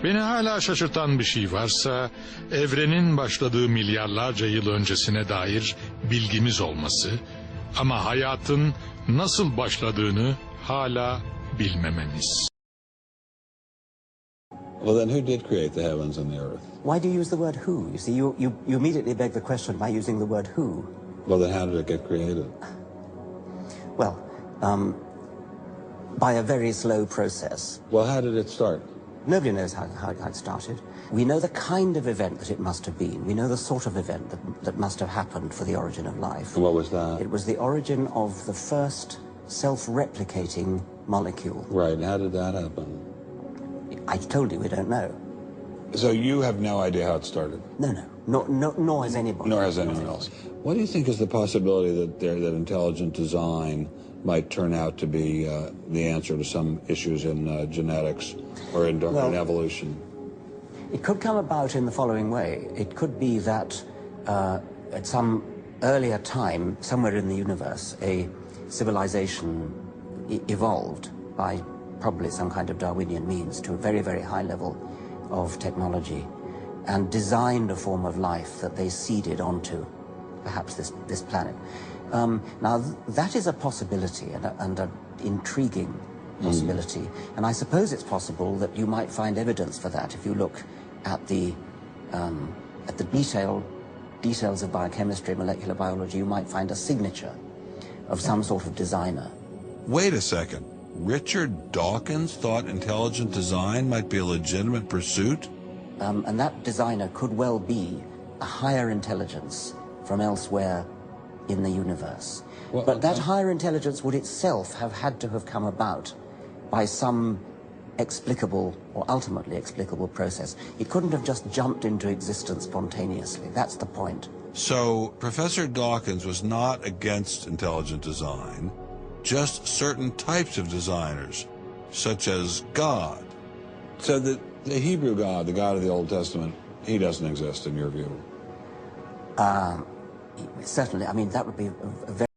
Beni hala şaşırtan bir şey varsa, evrenin başladığı milyarlarca yıl öncesine dair bilgimiz olması ama hayatın nasıl başladığını hala bilmememiz. Well, then who did create the heavens and the earth? Why do you use the word who? You see, you immediately beg the question by using the word who. Well, then how did it get created? Well, by a very slow process. Well, how did it start? Nobody knows how it started. We know the kind of event that it must have been. We know the sort of event that must have happened for the origin of life. And what was that? It was the origin of the first self-replicating molecule. Right, and how did that happen? I told you we don't know. So you have no idea how it started? No, nor has anybody. Nor has anyone else. What do you think is the possibility that intelligent design might turn out to be the answer to some issues in genetics or in evolution? It could come about in the following way. It could be that at some earlier time, somewhere in the universe, a civilization evolved by probably some kind of Darwinian means to a very, very high level of technology and designed a form of life that they seeded onto perhaps this planet. Now, that is a possibility and an intriguing possibility. And I suppose it's possible that you might find evidence for that if you look at the details of biochemistry, molecular biology. You might find a signature of some sort of designer. Wait a second. Richard Dawkins thought intelligent design might be a legitimate pursuit? And that designer could well be a higher intelligence from elsewhere in the universe. Well, but that higher intelligence would itself have had to have come about by some explicable or ultimately explicable process. It couldn't have just jumped into existence spontaneously. That's the point. So Professor Dawkins was not against intelligent design, just certain types of designers, such as God. So the Hebrew God, the God of the Old Testament, he doesn't exist in your view? Certainly, I mean, that would be a very